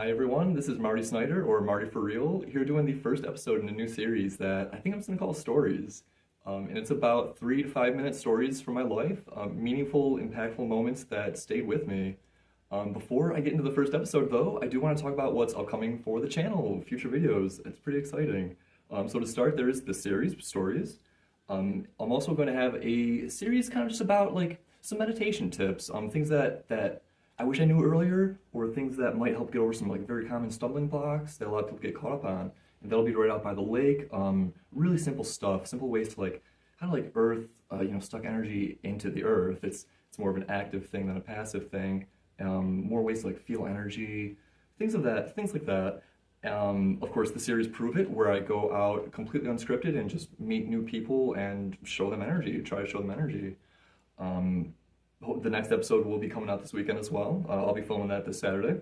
Hi everyone, this is Marty Snyder, or Marty ForReal, here doing the first episode in a new series that I think I'm just gonna call Stories. And it's about 3 to 5 minute stories from my life, meaningful, impactful moments that stayed with me. Before I get into the first episode though, I do want to talk about what's upcoming for the channel, future videos. It's pretty exciting. So to start, there is the series, Stories. I'm also going to have a series kind of just about like some meditation tips, things that I wish I knew earlier, or things that might help get over some like very common stumbling blocks that a lot of people get caught up on. And that'll be right out by the lake. Really simple stuff, simple ways to like kind of like earth, stuck energy into the earth. It's more of an active thing than a passive thing. More ways to like feel energy, things like that. Of course, the series Prove It, where I go out completely unscripted and just meet new people and show them energy, try to show them energy. Um, the next episode will be coming out this weekend as well. I'll be filming that this Saturday.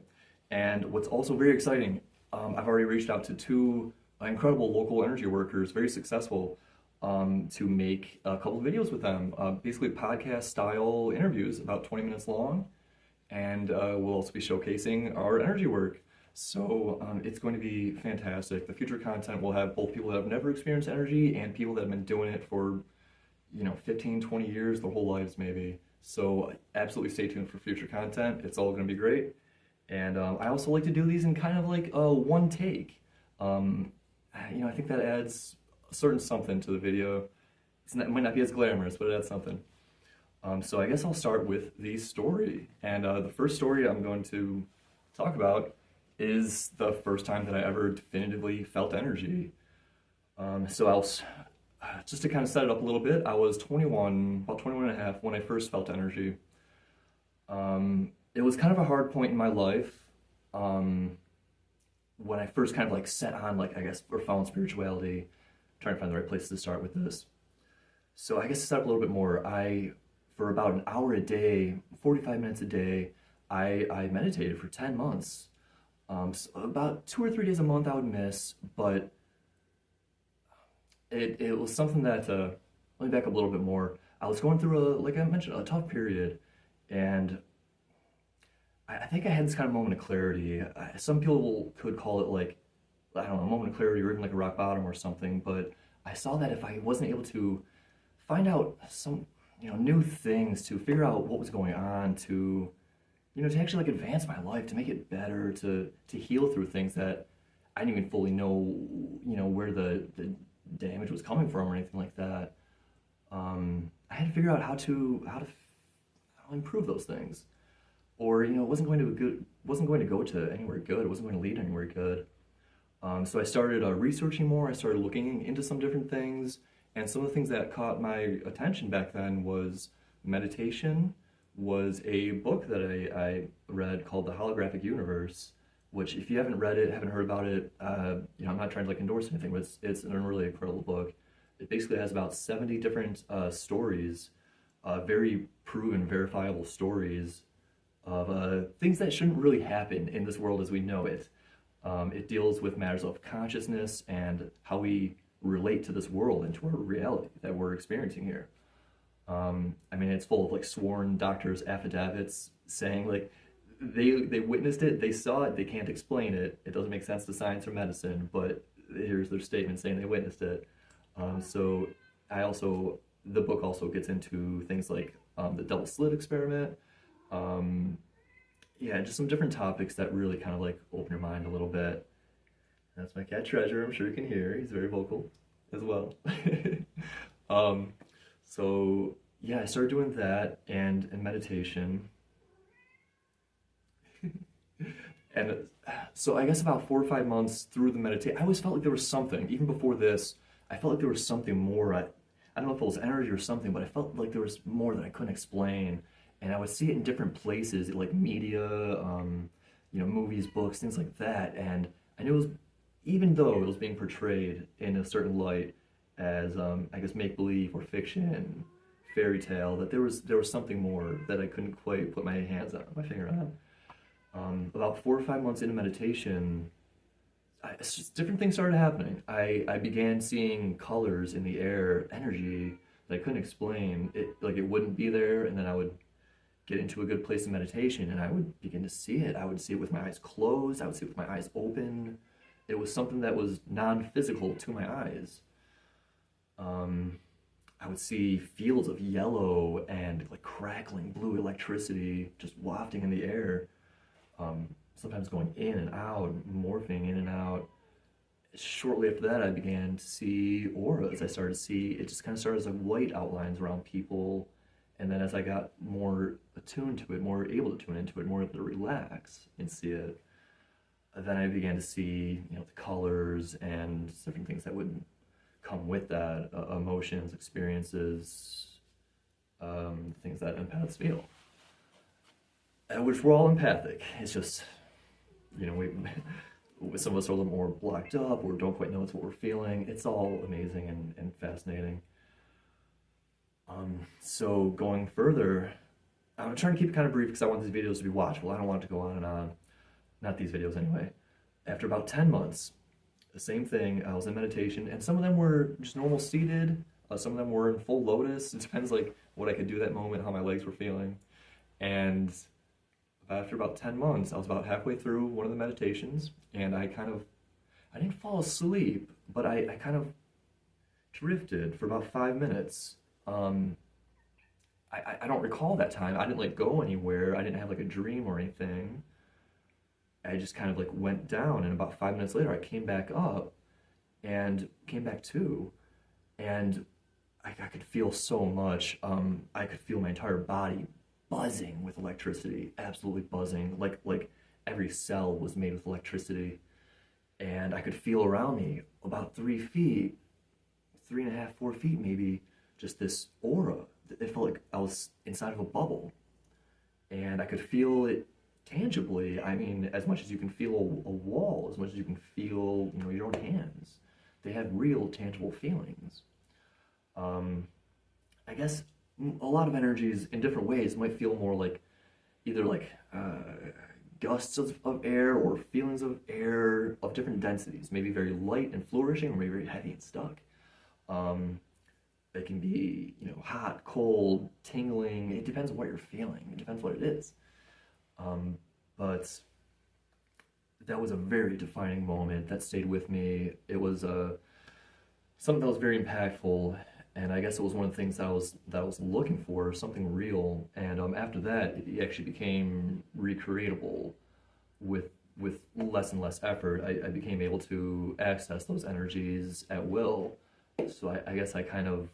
And what's also very exciting, I've already reached out to two incredible local energy workers, very successful, to make a couple of videos with them. Basically podcast style interviews, about 20 minutes long. And we'll also be showcasing our energy work. So it's going to be fantastic. The future content will have both people that have never experienced energy and people that have been doing it for 15, 20 years, their whole lives maybe. So absolutely stay tuned for future content. It's all going to be great. And I also like to do these in kind of like a one take. I think that adds a certain something to the video. It might not be as glamorous, but it adds something. So I guess I'll start with the story. And the first story I'm going to talk about is the first time that I ever definitively felt energy. Just to kind of set it up a little bit, I was 21, about 21 and a half when I first felt energy. It was kind of a hard point in my life when I first kind of like set on like, I guess, or found spirituality, trying to find the right place to start with this. So I guess to set up a little bit more, for about an hour a day, 45 minutes a day, I meditated for 10 months. So about 2 or 3 days a month I would miss, but it was something that, let me back up a little bit more. I was going through, like I mentioned, a tough period, and I think I had this kind of moment of clarity. Some people could call it like, I don't know, a moment of clarity or even like a rock bottom or something, but I saw that if I wasn't able to find out some, new things, to figure out what was going on, to actually like advance my life, to make it better, to heal through things that I didn't even fully know, where the damage was coming from or anything like that. I had to figure out how to improve those things, or it wasn't going to go to anywhere good. It wasn't going to lead anywhere good. So I started researching more. I started looking into some different things, and some of the things that caught my attention back then was meditation, was a book that I read called The Holographic Universe, which if you haven't read it, haven't heard about it, I'm not trying to like endorse anything, but it's a really incredible book. It basically has about 70 different stories, very proven, verifiable stories of things that shouldn't really happen in this world as we know it. It deals with matters of consciousness and how we relate to this world and to our reality that we're experiencing here. It's full of like sworn doctors' affidavits saying like they witnessed it, they saw it, they can't explain it. It doesn't make sense to science or medicine, but here's their statement saying they witnessed it. So the book also gets into things like the double slit experiment. Just some different topics that really kind of like open your mind a little bit. That's my cat Treasure. I'm sure you can hear. He's very vocal as well. I started doing that and meditation. And so I guess about 4 or 5 months through the meditation, I always felt like there was something. Even before this, I felt like there was something more. I don't know if it was energy or something, but I felt like there was more that I couldn't explain. And I would see it in different places, like media, movies, books, things like that. And I knew it was, even though it was being portrayed in a certain light as, I guess, make-believe or fiction, fairy tale, that there was something more that I couldn't quite put my finger on. About 4 or 5 months into meditation, different things started happening. I began seeing colors in the air, energy that I couldn't explain. It wouldn't be there, and then I would get into a good place of meditation and I would begin to see it. I would see it with my eyes closed, I would see it with my eyes open. It was something that was non-physical to my eyes. I would see fields of yellow and like crackling blue electricity just wafting in the air, sometimes going in and out, morphing in and out. Shortly after that, I began to see auras. I started to see, it just kind of started as like white outlines around people. And then as I got more attuned to it, more able to tune into it, more able to relax and see it, then I began to see, you know, the colors and different things that would come with that, emotions, experiences, things that empaths feel, which we're all empathic. It's just, you know, some of us are a little more blocked up or don't quite know what we're feeling. It's all amazing and fascinating. So going further, I'm trying to keep it kind of brief because I want these videos to be watchable. I don't want it to go on and on. Not these videos anyway. After about 10 months, the same thing, I was in meditation, and some of them were just normal seated, some of them were in full lotus. It depends like what I could do that moment, how my legs were feeling. And after about 10 months, I was about halfway through one of the meditations, and I didn't fall asleep, but I kind of drifted for about 5 minutes. I don't recall that time. I didn't like go anywhere. I didn't have like a dream or anything. I just kind of like went down, and about 5 minutes later I came back up and came back to, and I could feel so much. I could feel my entire body buzzing with electricity, absolutely buzzing, like every cell was made with electricity. And I could feel around me about 3 feet, 3.5, 4 feet maybe, just this aura. It felt like I was inside of a bubble, and I could feel it tangibly. I mean, as much as you can feel a wall, as much as you can feel, you know, your own hands. They had real, tangible feelings. I guess a lot of energies in different ways might feel more like either like gusts of air or feelings of air of different densities, maybe very light and flourishing, or maybe very heavy and stuck. It can be, you know, hot, cold, tingling. It depends on what you're feeling. It depends what it is. But that was a very defining moment that stayed with me. It was something that was very impactful, and I guess it was one of the things that I was looking for, something real. And after that, it actually became recreatable with less and less effort. I became able to access those energies at will. So I guess I kind of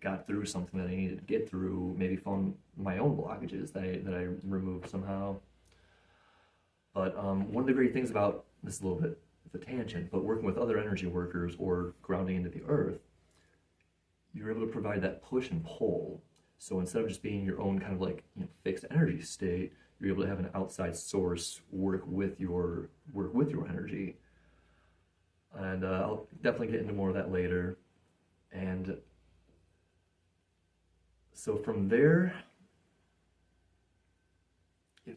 got through something that I needed to get through, maybe found my own blockages that I removed somehow. But one of the great things about this, is a little bit of a tangent, but working with other energy workers or grounding into the earth, you're able to provide that push and pull. So instead of just being your own kind of like, you know, fixed energy state, you're able to have an outside source work with your energy. And I'll definitely get into more of that later. And so from there,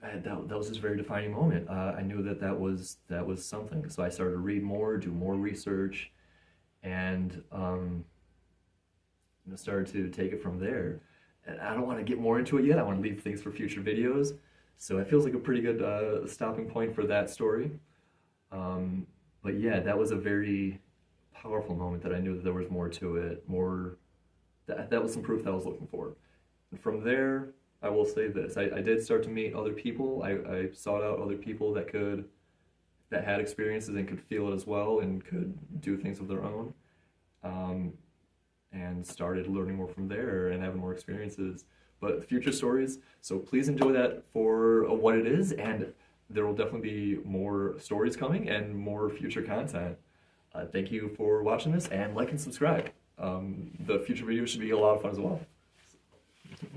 that was just a very defining moment. I knew that was something. So I started to read more, do more research, and you know, started to take it from there. And I don't want to get more into it yet. I want to leave things for future videos. So it feels like a pretty good stopping point for that story. But yeah, that was a very powerful moment that I knew that there was more to it. That was some proof that I was looking for. And from there, I will say this: I did start to meet other people. I sought out other people that had experiences and could feel it as well and could do things of their own, and started learning more from there and having more experiences. But future stories, so please enjoy that for what it is, and there will definitely be more stories coming and more future content. Thank you for watching this, and like and subscribe. The future videos should be a lot of fun as well.